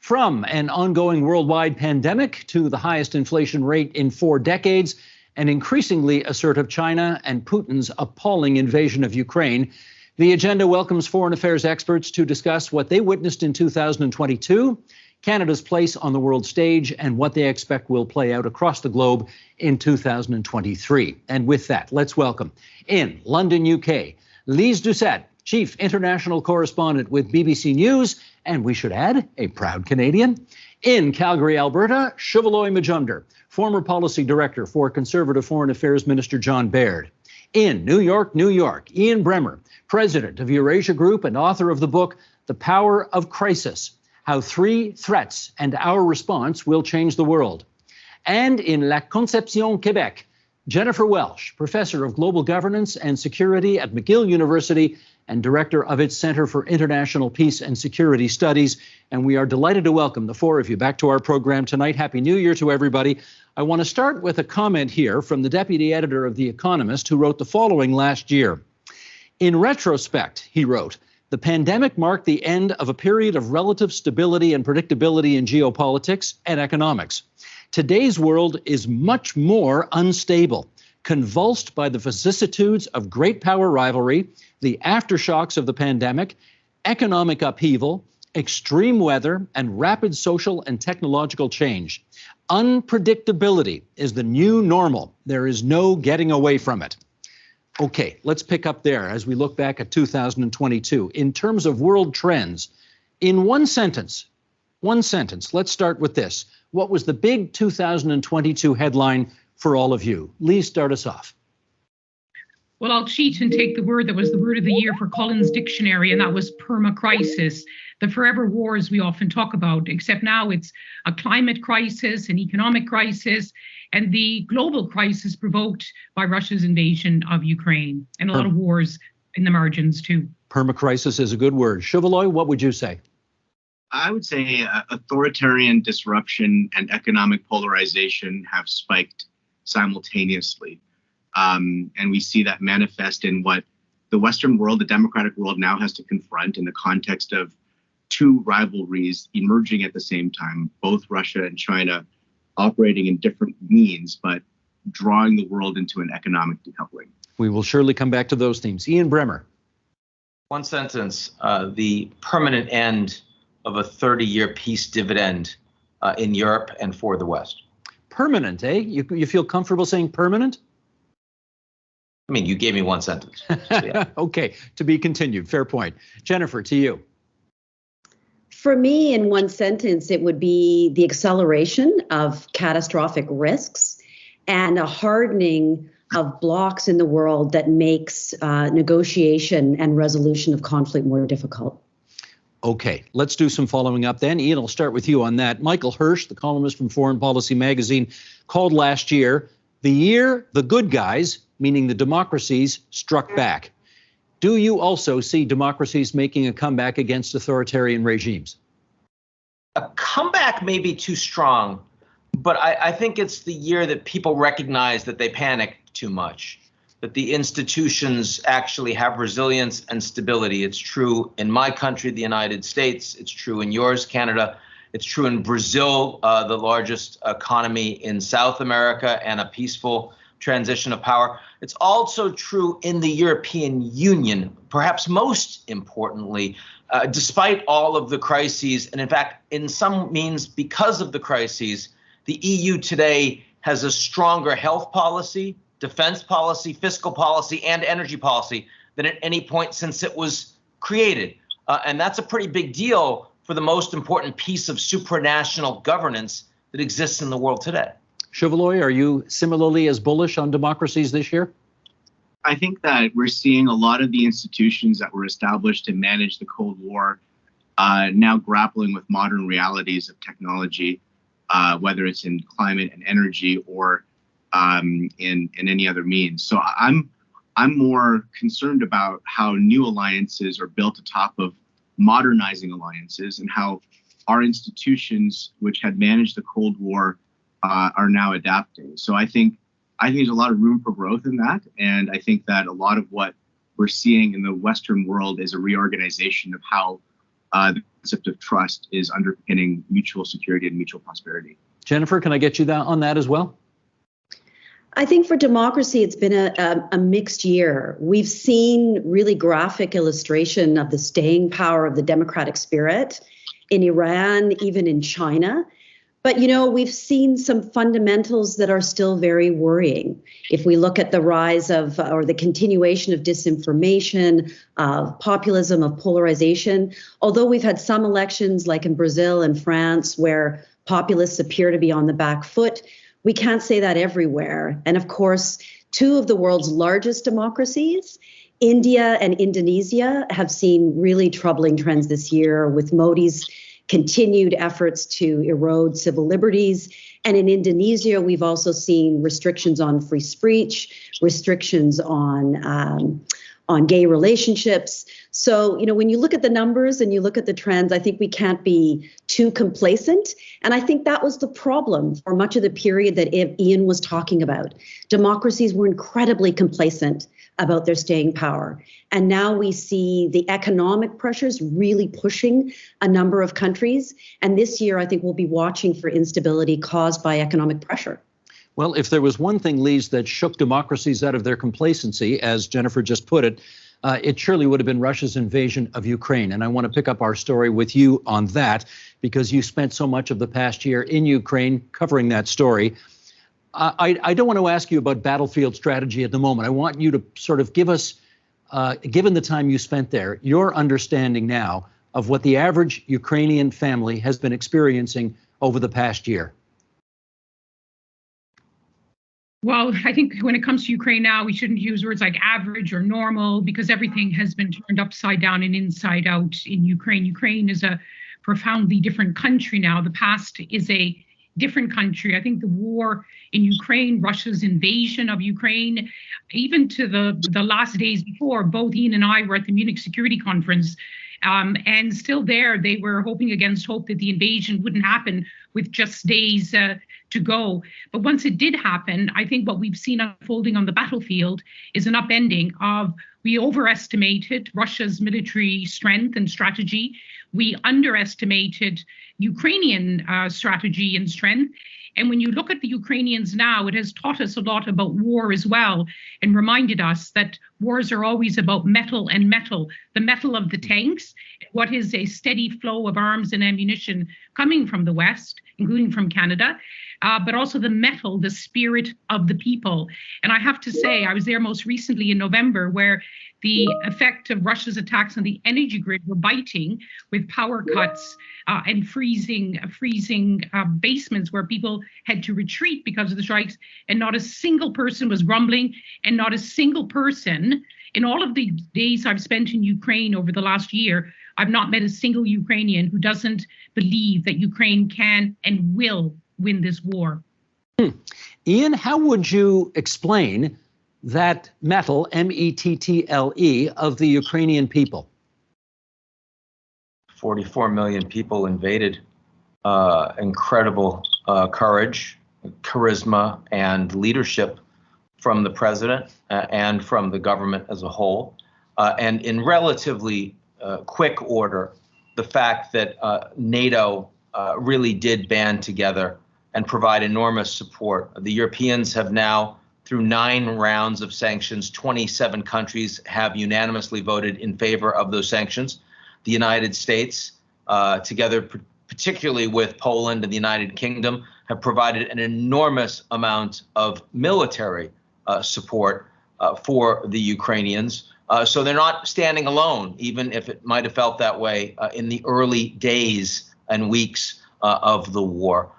From an ongoing worldwide pandemic to the highest inflation rate in 4 decades, an increasingly assertive China and Putin's appalling invasion of Ukraine, the agenda welcomes foreign affairs experts to discuss what they witnessed in 2022, Canada's place on the world stage, and what they expect will play out across the globe in 2023. And with that, let's welcome in London, UK, Lise Doucette, Chief International Correspondent with BBC News, and we should add, a proud Canadian. In Calgary, Alberta, Shivaloy Majumdar, former Policy Director for Conservative Foreign Affairs Minister John Baird. In New York, Ian Bremmer, President of Eurasia Group and author of the book, The Power of Crisis, How 3 Threats and Our Response Will Change the World. And in La Conception, Quebec, Jennifer Welsh, Professor of Global Governance and Security at McGill University and Director of its Center for International Peace and Security Studies. And we are delighted to welcome the 4 of you back to our program tonight. Happy New Year to everybody. I want to start with a comment here from the Deputy Editor of The Economist, who wrote the following last year. In retrospect, he wrote, the pandemic marked the end of a period of relative stability and predictability in geopolitics and economics. Today's world is much more unstable, convulsed by the vicissitudes of great power rivalry, the aftershocks of the pandemic, economic upheaval, extreme weather, and rapid social and technological change. Unpredictability is the new normal. There is no getting away from it. Okay, let's pick up there as we look back at 2022. In terms of world trends, in one sentence, let's start with this. What was the big 2022 headline for all of you? Lee, start us off. Well, I'll cheat and take the word that was the word of the year for Collins Dictionary, and that was permacrisis, the forever wars we often talk about, except now it's a climate crisis, an economic crisis, and the global crisis provoked by Russia's invasion of Ukraine, and a lot of wars in the margins too. Permacrisis is a good word. Shivaloy, what would you say? I would say authoritarian disruption and economic polarization have spiked simultaneously. And we see that manifest in what the Western world, the democratic world, now has to confront in the context of 2 rivalries emerging at the same time, both Russia and China operating in different means, but drawing the world into an economic decoupling. We will surely come back to those themes. Ian Bremmer. One sentence, the permanent end of a 30-year peace dividend in Europe and for the West. Permanent, eh? You feel comfortable saying permanent? I mean, you gave me one sentence. So yeah. Okay, to be continued. Fair point. Jennifer, to you. For me, in one sentence, it would be the acceleration of catastrophic risks and a hardening of blocks in the world that makes negotiation and resolution of conflict more difficult. Okay, let's do some following up then. Ian, I'll start with you on that. Michael Hirsch, the columnist from Foreign Policy Magazine, called last year the year the good guys, meaning the democracies, struck back. Do you also see democracies making a comeback against authoritarian regimes? A comeback may be too strong, but I think it's the year that people recognize that they panicked too much, that the institutions actually have resilience and stability. It's true in my country, the United States. It's true in yours, Canada. It's true in Brazil, the largest economy in South America, and a peaceful transition of power. It's also true in the European Union, perhaps most importantly, despite all of the crises. And in fact, in some means, because of the crises, the EU today has a stronger health policy, defense policy, fiscal policy, and energy policy than at any point since it was created. And that's a pretty big deal for the most important piece of supranational governance that exists in the world today. Shivaloy, are you similarly as bullish on democracies this year? I think that we're seeing a lot of the institutions that were established to manage the Cold War now grappling with modern realities of technology, whether it's in climate and energy or in any other means. So I'm more concerned about how new alliances are built atop of modernizing alliances and how our institutions, which had managed the Cold War, are now adapting. So I think there's a lot of room for growth in that. And I think that a lot of what we're seeing in the Western world is a reorganization of how concept of trust is underpinning mutual security and mutual prosperity. Jennifer, can I get you on that as well? I think for democracy, it's been a mixed year. We've seen really graphic illustration of the staying power of the democratic spirit in Iran, even in China. But, we've seen some fundamentals that are still very worrying. If we look at the rise of, or the continuation of disinformation, of populism, of polarization, although we've had some elections like in Brazil and France where populists appear to be on the back foot, we can't say that everywhere. And of course, two of the world's largest democracies, India and Indonesia, have seen really troubling trends this year with Modi's continued efforts to erode civil liberties. And in Indonesia, we've also seen restrictions on free speech, restrictions on gay relationships. So, when you look at the numbers and you look at the trends, I think we can't be too complacent. And I think that was the problem for much of the period that Ian was talking about. Democracies were incredibly complacent about their staying power. And now we see the economic pressures really pushing a number of countries. And this year, I think we'll be watching for instability caused by economic pressure. Well, if there was one thing, Lise, that shook democracies out of their complacency, as Jennifer just put it, it surely would have been Russia's invasion of Ukraine. And I want to pick up our story with you on that because you spent so much of the past year in Ukraine covering that story. I don't want to ask you about battlefield strategy at the moment. I want you to sort of give us, given the time you spent there, your understanding now of what the average Ukrainian family has been experiencing over the past year. Well, I think when it comes to Ukraine now, we shouldn't use words like average or normal because everything has been turned upside down and inside out in Ukraine. Ukraine is a profoundly different country now. The past is a different country. I think the war in Ukraine, Russia's invasion of Ukraine, even to the last days before, both Ian and I were at the Munich Security Conference. And still there, they were hoping against hope that the invasion wouldn't happen with just days to go. But once it did happen, I think what we've seen unfolding on the battlefield is an upending of we overestimated Russia's military strength and strategy. We underestimated Ukrainian strategy and strength. And when you look at the Ukrainians now, it has taught us a lot about war as well and reminded us that wars are always about metal and metal, the metal of the tanks, what is a steady flow of arms and ammunition coming from the West, including from Canada, but also the metal, the spirit of the people. And I have to say, I was there most recently in November where the effect of Russia's attacks on the energy grid were biting with power cuts and freezing basements where people had to retreat because of the strikes. And not a single person was rumbling, and not a single person in all of the days I've spent in Ukraine over the last year, I've not met a single Ukrainian who doesn't believe that Ukraine can and will win this war. Ian, how would you explain that mettle, M-E-T-T-L-E, of the Ukrainian people? 44 million people invaded. Incredible courage, charisma, and leadership from the president and from the government as a whole. And in relatively quick order, the fact that NATO really did band together and provide enormous support. The Europeans have now, through 9 rounds of sanctions, 27 countries have unanimously voted in favor of those sanctions. The United States, together particularly with Poland and the United Kingdom, have provided an enormous amount of military support for the Ukrainians. So they're not standing alone, even if it might have felt that way in the early days and weeks of the war.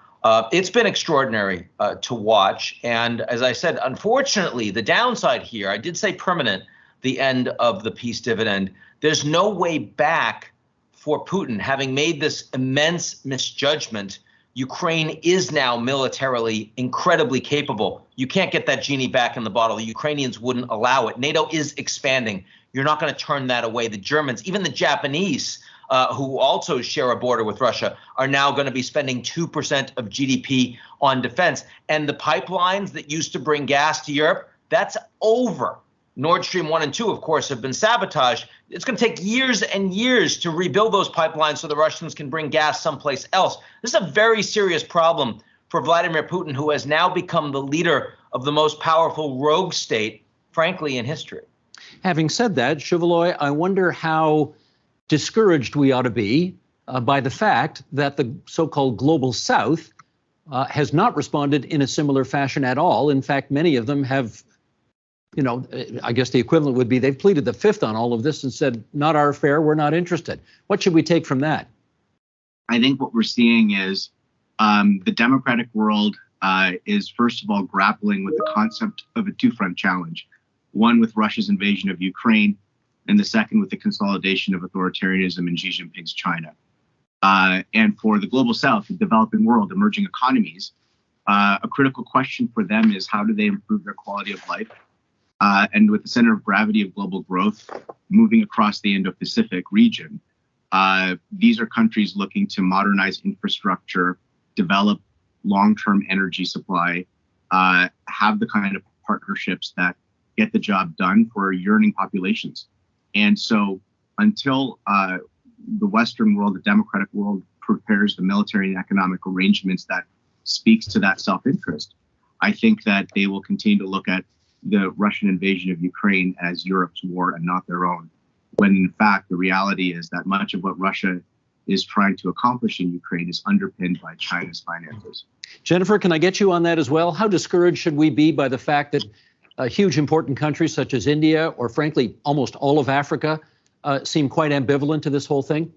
It's been extraordinary to watch. And as I said, unfortunately, the downside here, I did say permanent, the end of the peace dividend. There's no way back for Putin. Having made this immense misjudgment, Ukraine is now militarily incredibly capable. You can't get that genie back in the bottle. The Ukrainians wouldn't allow it. NATO is expanding. You're not going to turn that away. The Germans, even the Japanese, who also share a border with Russia, are now going to be spending 2% of GDP on defense. And the pipelines that used to bring gas to Europe, that's over. Nord Stream 1 and 2, of course, have been sabotaged. It's going to take years and years to rebuild those pipelines so the Russians can bring gas someplace else. This is a very serious problem for Vladimir Putin, who has now become the leader of the most powerful rogue state, frankly, in history. Having said that, Shuvaloy, I wonder how discouraged we ought to be by the fact that the so-called global South has not responded in a similar fashion at all. In fact, many of them have, I guess the equivalent would be they've pleaded the fifth on all of this and said, not our affair, we're not interested. What should we take from that? I think what we're seeing is the democratic world is, first of all, grappling with the concept of a two-front challenge, one with Russia's invasion of Ukraine, and the second with the consolidation of authoritarianism in Xi Jinping's China. And for the global South, the developing world, emerging economies, a critical question for them is how do they improve their quality of life? And with the center of gravity of global growth moving across the Indo-Pacific region, these are countries looking to modernize infrastructure, develop long-term energy supply, have the kind of partnerships that get the job done for yearning populations. And so until the Western world, the democratic world, prepares the military and economic arrangements that speaks to that self-interest, I think that they will continue to look at the Russian invasion of Ukraine as Europe's war and not their own, when in fact the reality is that much of what Russia is trying to accomplish in Ukraine is underpinned by China's finances. Jennifer, can I get you on that as well? How discouraged should we be by the fact that huge important countries such as India, or frankly almost all of Africa, seem quite ambivalent to this whole thing?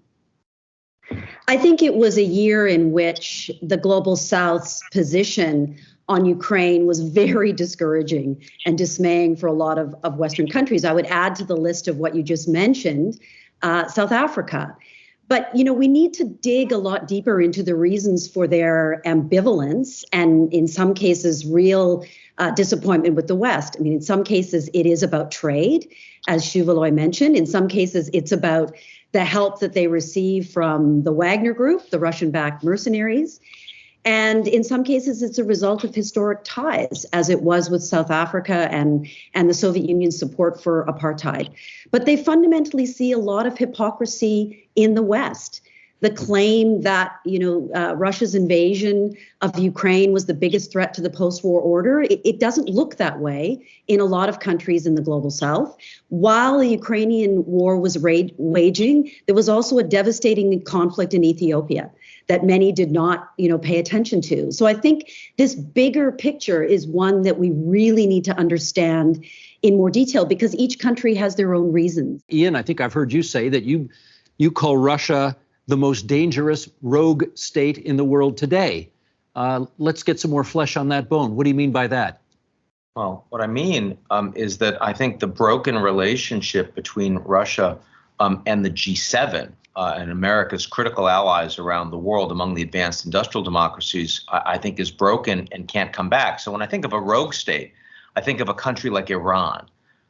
I think it was a year in which the global South's position on Ukraine was very discouraging and dismaying for a lot of Western countries. I would add to the list of what you just mentioned, South Africa. But, we need to dig a lot deeper into the reasons for their ambivalence and in some cases real disappointment with the West. I mean, in some cases it is about trade, as Shuvaloy mentioned. In some cases it's about the help that they receive from the Wagner Group, the Russian-backed mercenaries. And in some cases, it's a result of historic ties, as it was with South Africa and the Soviet Union's support for apartheid. But they fundamentally see a lot of hypocrisy in the West. The claim that, Russia's invasion of Ukraine was the biggest threat to the post-war order, it doesn't look that way in a lot of countries in the global South. While the Ukrainian war was waging, there was also a devastating conflict in Ethiopia that many did not, pay attention to. So I think this bigger picture is one that we really need to understand in more detail because each country has their own reasons. Ian, I think I've heard you say that you call Russia the most dangerous rogue state in the world today. Let's get some more flesh on that bone. What do you mean by that? Well, what I mean is that I think the broken relationship between Russia and the G7 and America's critical allies around the world among the advanced industrial democracies, I think is broken and can't come back. So when I think of a rogue state, I think of a country like Iran,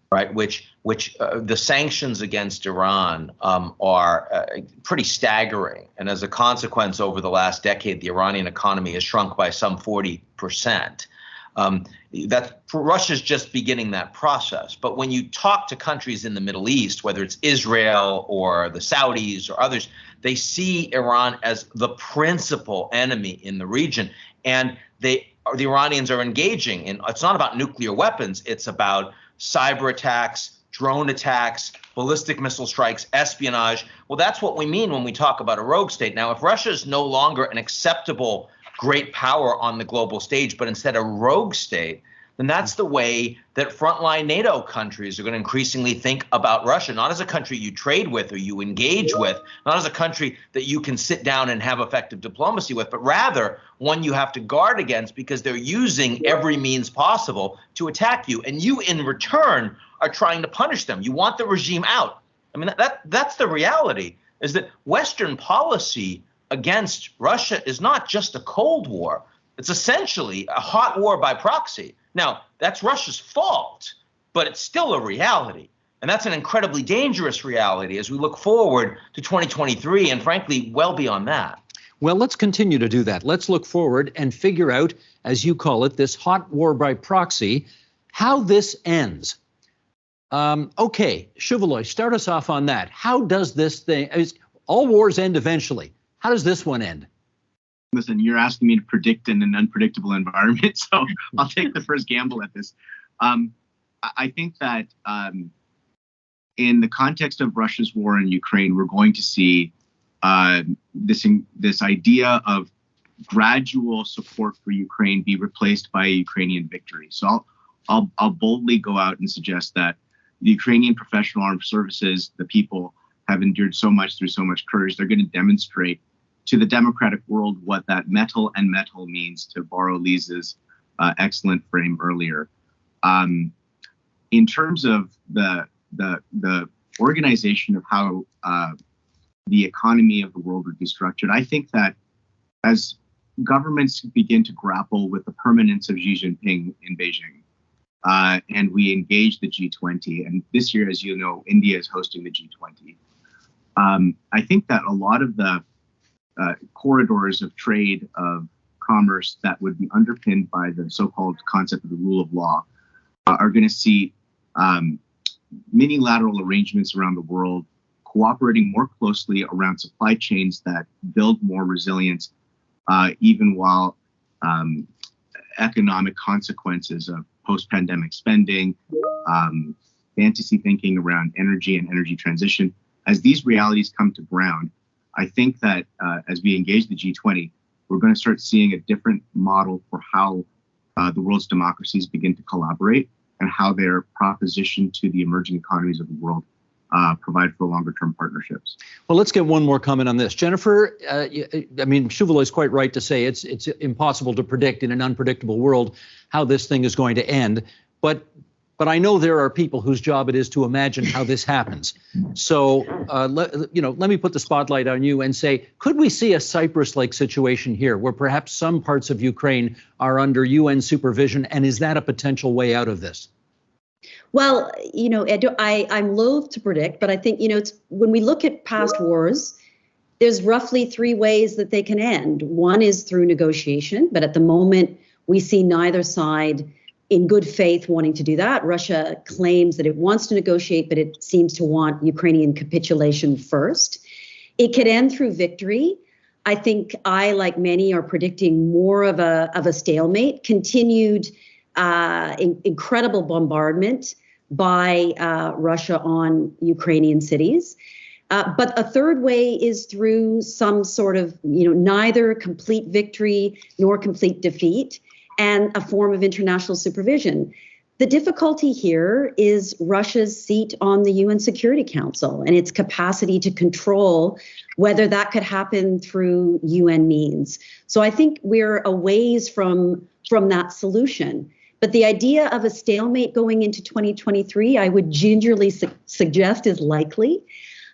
right, which the sanctions against Iran are pretty staggering. And as a consequence, over the last decade, the Iranian economy has shrunk by some 40%. Russia's just beginning that process. But when you talk to countries in the Middle East, whether it's Israel or the Saudis or others, they see Iran as the principal enemy in the region. And the Iranians are engaging in, it's not about nuclear weapons, it's about cyber attacks, drone attacks, ballistic missile strikes, espionage. Well, that's what we mean when we talk about a rogue state. Now, if Russia is no longer an acceptable great power on the global stage, but instead a rogue state, then that's the way that frontline NATO countries are going to increasingly think about Russia, not as a country you trade with or you engage with, not as a country that you can sit down and have effective diplomacy with, but rather one you have to guard against because they're using every means possible to attack you. And you, in return, are trying to punish them. You want the regime out. I mean, that's the reality, is that Western policy against Russia is not just a Cold War. It's essentially a hot war by proxy. Now, that's Russia's fault, but it's still a reality. And that's an incredibly dangerous reality as we look forward to 2023 and frankly, well beyond that. Well, let's continue to do that. Let's look forward and figure out, as you call it, this hot war by proxy, how this ends. Okay, Shuvaloy, start us off on that. How does this thing, all wars end eventually. How does this one end? Listen, you're asking me to predict in an unpredictable environment, so I'll take the first gamble at this. I think that in the context of Russia's war in Ukraine, we're going to see this idea of gradual support for Ukraine be replaced by a Ukrainian victory. So I'll boldly go out and suggest that the Ukrainian professional armed services, the people, have endured so much through so much courage. They're going to demonstrate to the democratic world what that metal and metal means, to borrow Lisa's excellent frame earlier. In terms of the organization of how the economy of the world would be structured, I think that as governments begin to grapple with the permanence of Xi Jinping in Beijing, and we engage the G20, and this year, as you know, India is hosting the G20. I think that a lot of the corridors of trade, of commerce that would be underpinned by the so-called concept of the rule of law are going to see many-lateral arrangements around the world cooperating more closely around supply chains that build more resilience, even while economic consequences of post-pandemic spending, fantasy thinking around energy and energy transition, as these realities come to ground, I think that as we engage the G20, we're going to start seeing a different model for how the world's democracies begin to collaborate and how their proposition to the emerging economies of the world provide for longer-term partnerships. Well, let's get one more comment on this. Jennifer, I mean, Shuvaloy is quite right to say it's impossible to predict in an unpredictable world how this thing is going to end. But I know there are people whose job it is to imagine how this happens. So, let me put the spotlight on you and say, could we see a Cyprus-like situation here where perhaps some parts of Ukraine are under UN supervision? And is that a potential way out of this? Well, I'm loath to predict, but I think, it's when we look at past wars, there's roughly three ways that they can end. One is through negotiation, but at the moment we see neither side in good faith wanting to do that. Russia claims that it wants to negotiate, but it seems to want Ukrainian capitulation first. It could end through victory. I think I, like many, are predicting more of a stalemate, continued incredible bombardment by Russia on Ukrainian cities. But a third way is through some sort of, neither complete victory nor complete defeat, and a form of international supervision. The difficulty here is Russia's seat on the UN Security Council and its capacity to control whether that could happen through UN means. So I think we're a ways from that solution. But the idea of a stalemate going into 2023, I would gingerly suggest is likely.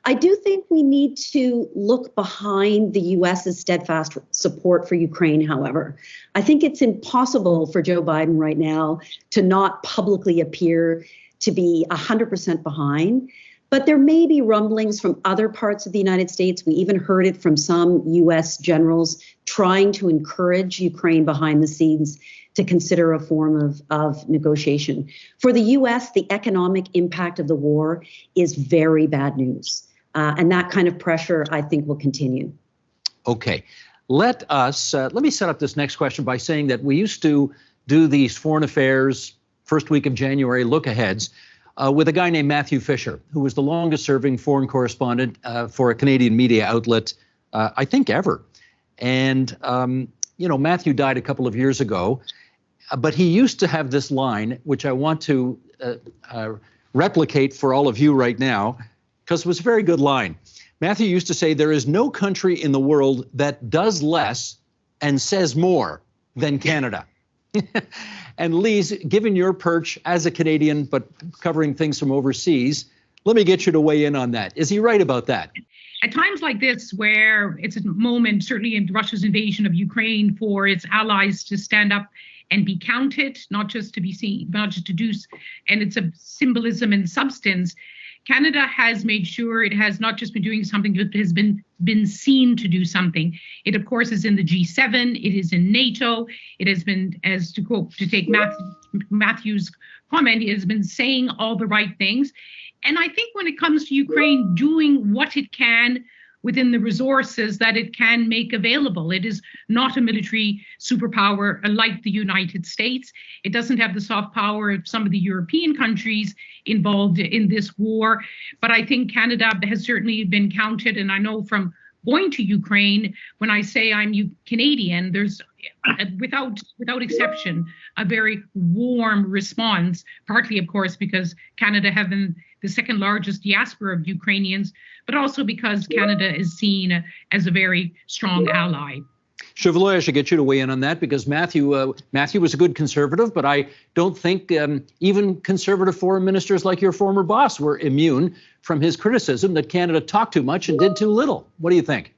I do think we need to look behind the U.S.'s steadfast support for Ukraine, however. I think it's impossible for Joe Biden right now to not publicly appear to be 100% behind. But there may be rumblings from other parts of the United States. We even heard it from some U.S. generals trying to encourage Ukraine behind the scenes to consider a form of negotiation. For the U.S., the economic impact of the war is very bad news. And that kind of pressure, I think, will continue. Okay. Let me set up this next question by saying that we used to do these foreign affairs first week of January look-aheads with a guy named Matthew Fisher, who was the longest-serving foreign correspondent for a Canadian media outlet, I think, ever. And, Matthew died a couple of years ago, but he used to have this line, which I want to replicate for all of you right now, because it was a very good line. Matthew used to say, there is no country in the world that does less and says more than Canada. And Lise, given your perch as a Canadian, but covering things from overseas, let me get you to weigh in on that. Is he right about that? At times like this, where it's a moment, certainly in Russia's invasion of Ukraine, for its allies to stand up and be counted, not just to be seen, but not just to do, and it's a symbolism and substance. Canada has made sure it has not just been doing something, but has been seen to do something. It, of course, is in the G7. It is in NATO. It has been, as to take Matthew's comment has been saying all the right things. And I think when it comes to Ukraine doing what it can within the resources that it can make available, it is not a military superpower like the United States. It doesn't have the soft power of some of the European countries involved in this war. But I think Canada has certainly been counted. And I know from going to Ukraine, when I say I'm Canadian, there's without exception a very warm response, partly of course because Canada having the second largest diaspora of Ukrainians, but also because Canada is seen as a very strong ally. Chevalier, I should get you to weigh in on that because Matthew was a good conservative, but I don't think even conservative foreign ministers like your former boss were immune from his criticism that Canada talked too much and did too little. What do you think?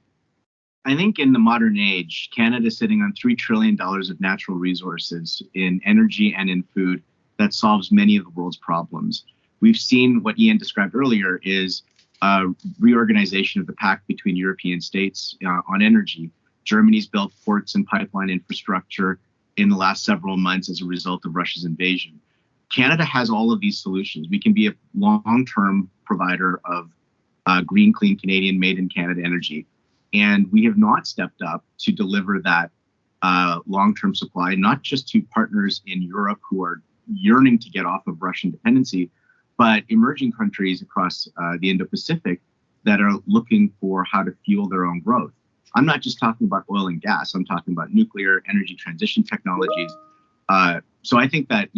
I think in the modern age, Canada is sitting on $3 trillion of natural resources in energy and in food that solves many of the world's problems. We've seen what Ian described earlier is a reorganization of the pact between European states on energy. Germany's built ports and pipeline infrastructure in the last several months as a result of Russia's invasion. Canada has all of these solutions. We can be a long-term provider of green, clean, Canadian, made in Canada energy. And we have not stepped up to deliver that long-term supply, not just to partners in Europe who are yearning to get off of Russian dependency, but emerging countries across the Indo-Pacific that are looking for how to fuel their own growth. I'm not just talking about oil and gas. I'm talking about nuclear, energy transition technologies. So I think that,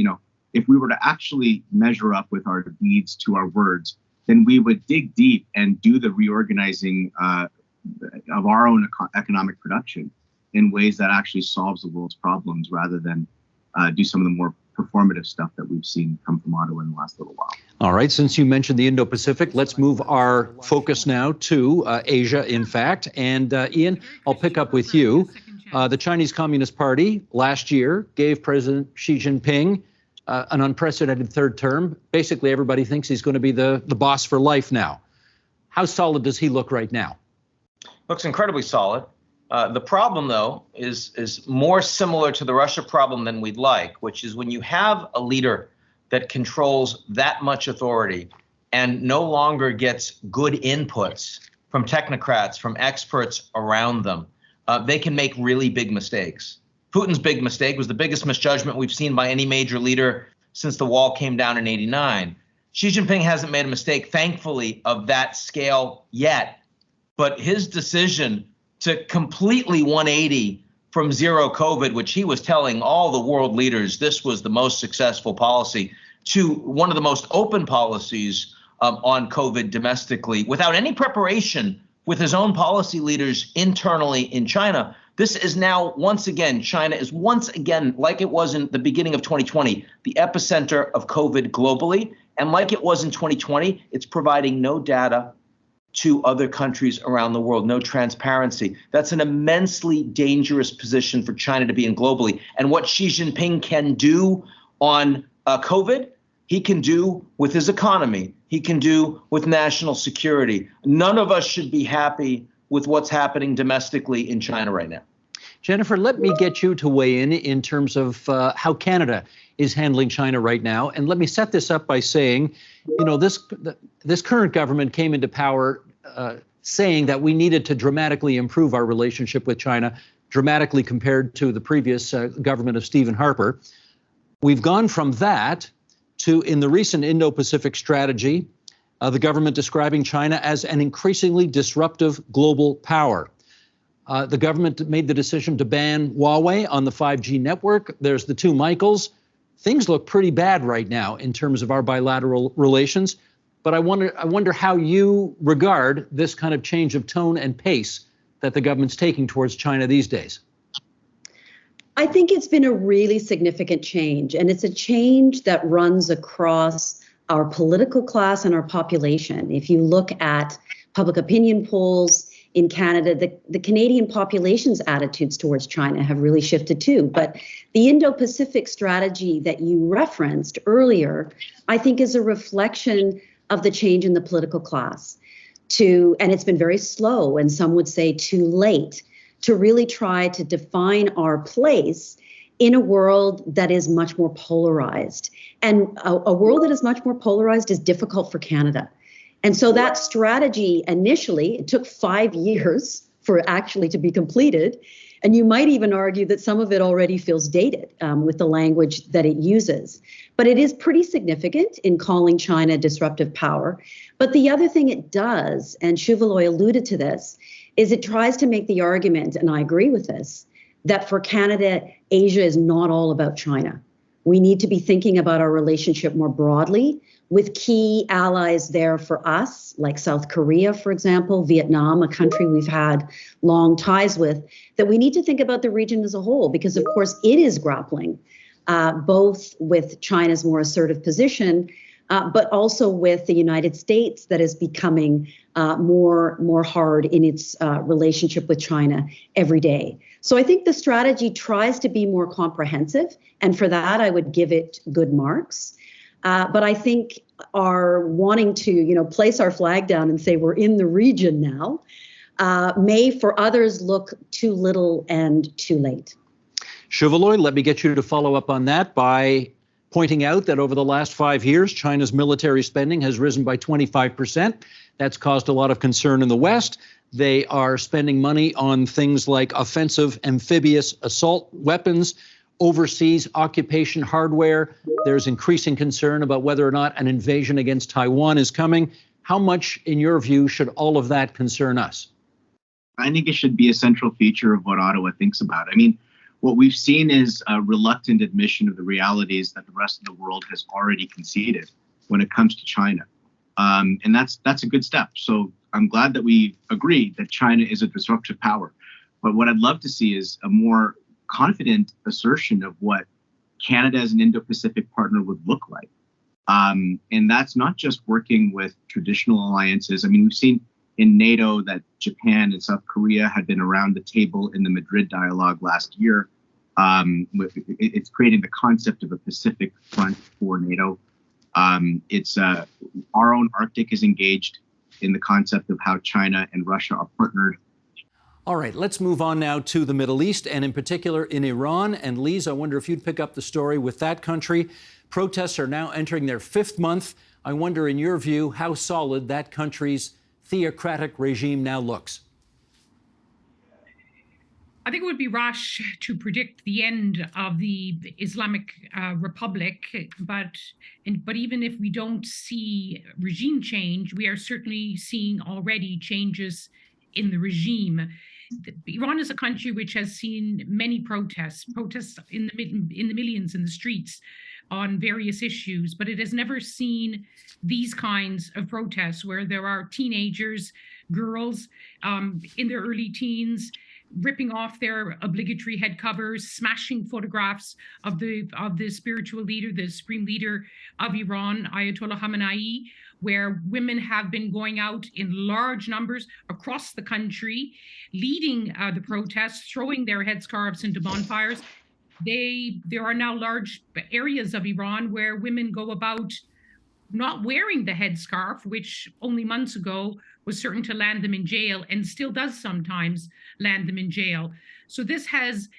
if we were to actually measure up with our deeds to our words, then we would dig deep and do the reorganizing of our own economic production in ways that actually solves the world's problems rather than do some of the more performative stuff that we've seen come from Ottawa in the last little while. All right, since you mentioned the Indo-Pacific, let's move our focus now to Asia, in fact. And Ian, I'll pick up with you. The Chinese Communist Party last year gave President Xi Jinping an unprecedented third term. Basically, everybody thinks he's going to be the boss for life now. How solid does he look right now? Looks incredibly solid. The problem, though, is more similar to the Russia problem than we'd like, which is when you have a leader that controls that much authority and no longer gets good inputs from technocrats, from experts around them, they can make really big mistakes. Putin's big mistake was the biggest misjudgment we've seen by any major leader since the wall came down in '89. Xi Jinping hasn't made a mistake, thankfully, of that scale yet. But his decision to completely 180 from zero COVID, which he was telling all the world leaders this was the most successful policy, to one of the most open policies on COVID domestically, without any preparation with his own policy leaders internally in China. This is now, once again, China is once again, like it was in the beginning of 2020, the epicenter of COVID globally. And like it was in 2020, it's providing no data to other countries around the world, no transparency. That's an immensely dangerous position for China to be in globally. And what Xi Jinping can do on COVID, he can do with his economy. He can do with national security. None of us should be happy with what's happening domestically in China right now. Jennifer, let me get you to weigh in terms of how Canada is handling China right now. And let me set this up by saying, this current government came into power saying that we needed to dramatically improve our relationship with China, dramatically compared to the previous government of Stephen Harper. We've gone from that to, in the recent Indo-Pacific strategy, the government describing China as an increasingly disruptive global power. The government made the decision to ban Huawei on the 5G network. There's the two Michaels. Things look pretty bad right now in terms of our bilateral relations. But I wonder how you regard this kind of change of tone and pace that the government's taking towards China these days. I think it's been a really significant change, and it's a change that runs across our political class and our population. If you look at public opinion polls in Canada, the Canadian population's attitudes towards China have really shifted too. But the Indo-Pacific strategy that you referenced earlier, I think is a reflection of the change in the political class and it's been very slow, and some would say too late, to really try to define our place in a world that is much more polarized. And a world that is much more polarized is difficult for Canada. And so that strategy initially, it took 5 years for it actually to be completed. And you might even argue that some of it already feels dated with the language that it uses. But it is pretty significant in calling China a disruptive power. But the other thing it does, and Shuvaloy alluded to this, is it tries to make the argument, and I agree with this, that for Canada, Asia is not all about China. We need to be thinking about our relationship more broadly with key allies there for us, like South Korea, for example, Vietnam, a country we've had long ties with, that we need to think about the region as a whole, because of course it is grappling both with China's more assertive position, but also with the United States that is becoming more hard in its relationship with China every day. So I think the strategy tries to be more comprehensive, and for that I would give it good marks. But I think our wanting to, place our flag down and say we're in the region now may for others look too little and too late. Shuvaloy, let me get you to follow up on that by pointing out that over the last 5 years, China's military spending has risen by 25%. That's caused a lot of concern in the West. They are spending money on things like offensive amphibious assault weapons, overseas occupation hardware. There's increasing concern about whether or not an invasion against Taiwan is coming. How much, in your view, should all of that concern us? I think it should be a central feature of what Ottawa thinks about. I mean, what we've seen is a reluctant admission of the realities that the rest of the world has already conceded when it comes to China. And that's a good step. So I'm glad that we agree that China is a disruptive power. But what I'd love to see is a more confident assertion of what Canada as an Indo-Pacific partner would look like. And that's not just working with traditional alliances. I mean, we've seen in NATO that Japan and South Korea had been around the table in the Madrid dialogue last year. It's creating the concept of a Pacific front for NATO. Our own Arctic is engaged in the concept of how China and Russia are partnered. All right, let's move on now to the Middle East, and in particular in Iran. And Lise, I wonder if you'd pick up the story with that country. Protests are now entering their 5th month. I wonder, in your view, how solid that country's theocratic regime now looks. I think it would be rash to predict the end of the Islamic Republic, but even if we don't see regime change, we are certainly seeing already changes in the regime. Iran is a country which has seen many protests in the millions in the streets on various issues, but it has never seen these kinds of protests where there are teenagers, girls in their early teens, ripping off their obligatory head covers, smashing photographs of the spiritual leader, the supreme leader of Iran, Ayatollah Khamenei, where women have been going out in large numbers across the country, leading the protests, throwing their headscarves into bonfires. There are now large areas of Iran where women go about not wearing the headscarf, which only months ago was certain to land them in jail and still does sometimes land them in jail. So this has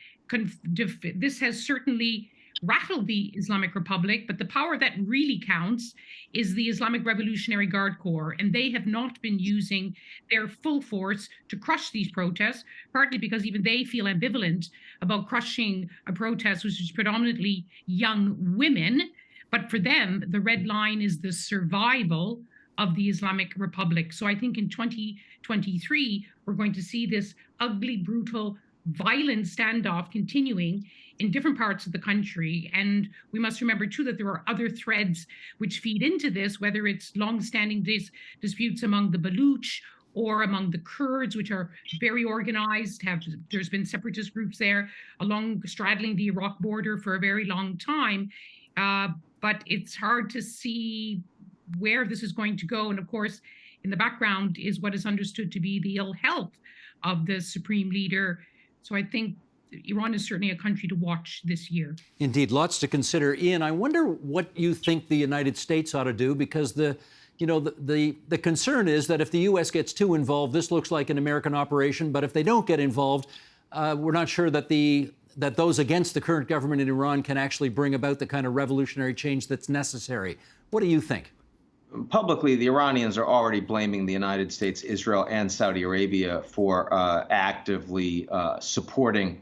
certainly rattled the Islamic Republic, but the power that really counts is the Islamic Revolutionary Guard Corps, and they have not been using their full force to crush these protests, partly because even they feel ambivalent about crushing a protest which is predominantly young women. But for them, the red line is the survival of the Islamic Republic. So I think in 2023, we're going to see this ugly, brutal, violent standoff continuing in different parts of the country. And we must remember, too, that there are other threads which feed into this, whether it's longstanding disputes among the Baluch or among the Kurds, which are very organized. There's been separatist groups there straddling the Iraq border for a very long time. But it's hard to see where this is going to go. And of course, in the background is what is understood to be the ill health of the supreme leader. So I think Iran is certainly a country to watch this year. Indeed, lots to consider. Ian, I wonder what you think the United States ought to do, because the concern is that if the U.S. gets too involved, this looks like an American operation. But if they don't get involved, we're not sure that the that those against the current government in Iran can actually bring about the kind of revolutionary change that's necessary. What do you think? Publicly, the Iranians are already blaming the United States, Israel, and Saudi Arabia for actively supporting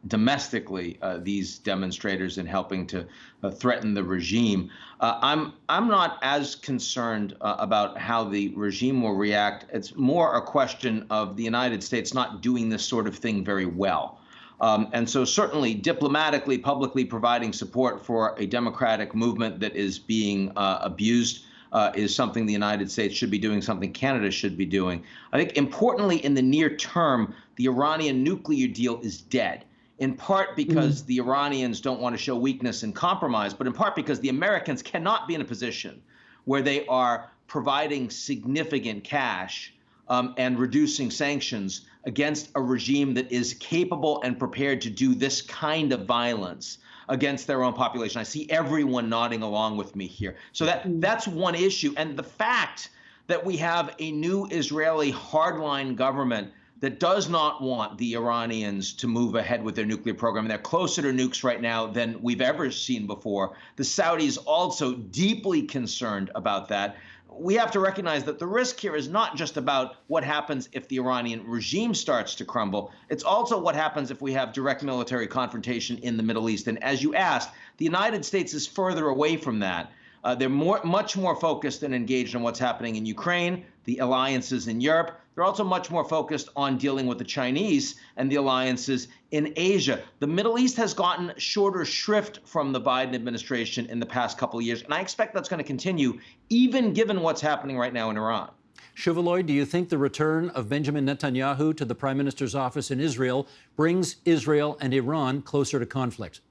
domestically these demonstrators and helping to threaten the regime. I'm not as concerned about how the regime will react. It's more a question of the United States not doing this sort of thing very well. And so certainly diplomatically, publicly providing support for a democratic movement that is being abused is something the United States should be doing, something Canada should be doing. I think importantly, in the near term, the Iranian nuclear deal is dead, in part because the Iranians don't want to show weakness and compromise, but in part because the Americans cannot be in a position where they are providing significant cash and reducing sanctions against a regime that is capable and prepared to do this kind of violence against their own population. I see everyone nodding along with me here. So that's one issue. And the fact that we have a new Israeli hardline government that does not want the Iranians to move ahead with their nuclear program. They're closer to nukes right now than we've ever seen before. The Saudis also deeply concerned about that. We have to recognize that the risk here is not just about what happens if the Iranian regime starts to crumble. It's also what happens if we have direct military confrontation in the Middle East. And as you asked, the United States is further away from that. They're much more focused and engaged on what's happening in Ukraine, the alliances in Europe. They're also much more focused on dealing with the Chinese and the alliances in Asia. The Middle East has gotten shorter shrift from the Biden administration in the past couple of years, and I expect that's going to continue, even given what's happening right now in Iran. Shuvaloy, do you think the return of Benjamin Netanyahu to the prime minister's office in Israel brings Israel and Iran closer to conflict?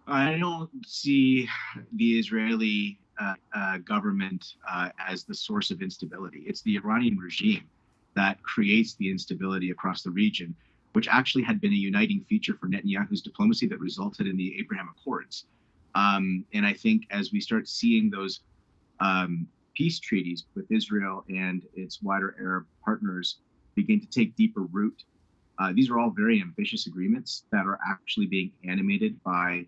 I don't see the Israeli government as the source of instability. It's the Iranian regime that creates the instability across the region, which actually had been a uniting feature for Netanyahu's diplomacy that resulted in the Abraham Accords. And I think as we start seeing those peace treaties with Israel and its wider Arab partners begin to take deeper root, these are all very ambitious agreements that are actually being animated by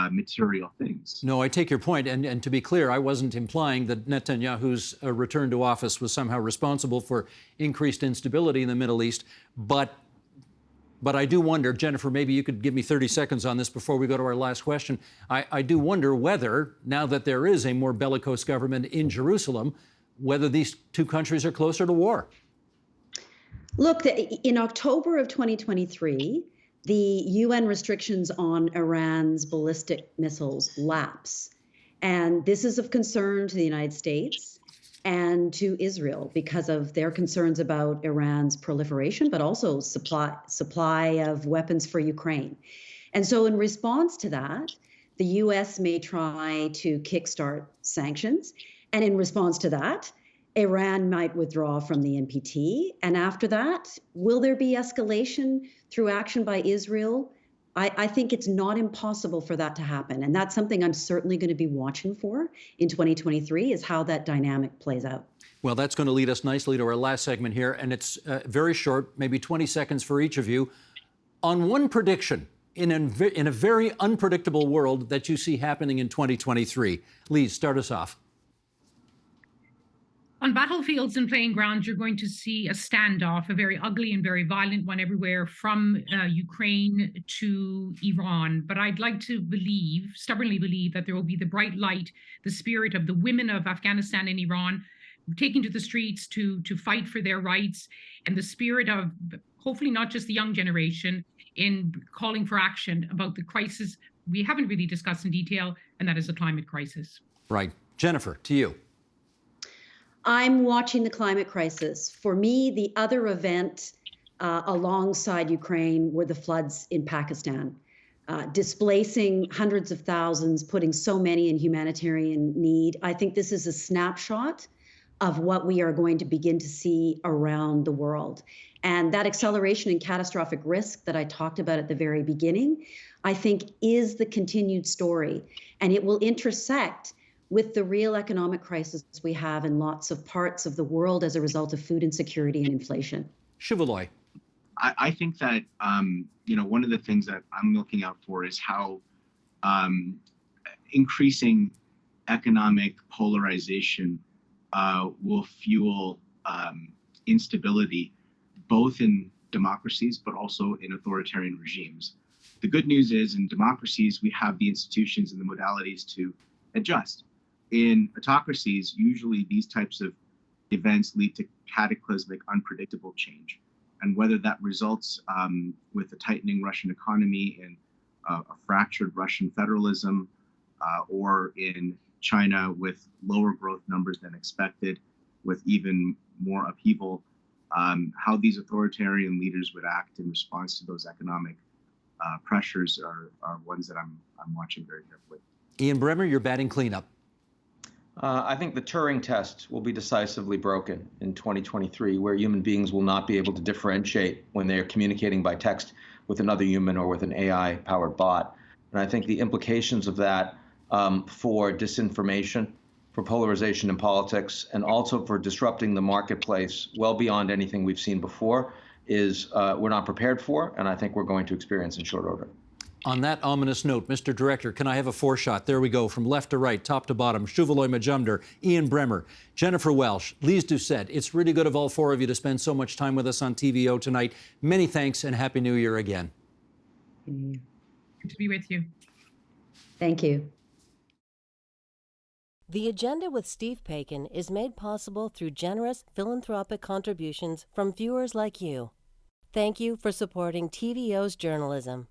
material things. No, I take your point. And to be clear, I wasn't implying that Netanyahu's return to office was somehow responsible for increased instability in the Middle East. But I do wonder, Jennifer, maybe you could give me 30 seconds on this before we go to our last question. I do wonder whether, now that there is a more bellicose government in Jerusalem, whether these two countries are closer to war. Look, in October of 2023, the UN restrictions on Iran's ballistic missiles lapse. And this is of concern to the United States and to Israel because of their concerns about Iran's proliferation, but also supply of weapons for Ukraine. And so in response to that, the US may try to kickstart sanctions. And in response to that, Iran might withdraw from the NPT. And after that, will there be escalation through action by Israel? I think it's not impossible for that to happen. And that's something I'm certainly going to be watching for in 2023 is how that dynamic plays out. Well, that's going to lead us nicely to our last segment here. And it's very short, maybe 20 seconds for each of you. On one prediction in a very unpredictable world that you see happening in 2023. Lise, start us off. On battlefields and playing grounds, you're going to see a standoff, a very ugly and very violent one everywhere from Ukraine to Iran. But I'd like to stubbornly believe, that there will be the bright light, the spirit of the women of Afghanistan and Iran taking to the streets to fight for their rights, and the spirit of hopefully not just the young generation in calling for action about the crisis we haven't really discussed in detail, and that is the climate crisis. Right. Jennifer, to you. I'm watching the climate crisis. For me, the other event alongside Ukraine were the floods in Pakistan, displacing hundreds of thousands, putting so many in humanitarian need. I think this is a snapshot of what we are going to begin to see around the world. And that acceleration in catastrophic risk that I talked about at the very beginning, I think is the continued story. And it will intersect with the real economic crisis we have in lots of parts of the world as a result of food insecurity and inflation. Shuvaloy. I think that one of the things that I'm looking out for is how increasing economic polarization will fuel instability, both in democracies but also in authoritarian regimes. The good news is, in democracies, we have the institutions and the modalities to adjust. In autocracies, usually these types of events lead to cataclysmic, unpredictable change. And whether that results with a tightening Russian economy and a fractured Russian federalism, or in China with lower growth numbers than expected, with even more upheaval, how these authoritarian leaders would act in response to those economic pressures are ones that I'm watching very carefully. Ian Bremmer, you're batting cleanup. I think the Turing test will be decisively broken in 2023, where human beings will not be able to differentiate when they're communicating by text with another human or with an AI-powered bot. And I think the implications of that for disinformation, for polarization in politics, and also for disrupting the marketplace well beyond anything we've seen before is we're not prepared for, and I think we're going to experience in short order. On that ominous note, Mr. Director, can I have a four-shot? There we go, from left to right, top to bottom. Shuvaloy Majumdar, Ian Bremmer, Jennifer Welsh, Lise Doucette. It's really good of all four of you to spend so much time with us on TVO tonight. Many thanks and Happy New Year again. Good to be with you. Thank you. The Agenda with Steve Paikin is made possible through generous philanthropic contributions from viewers like you. Thank you for supporting TVO's journalism.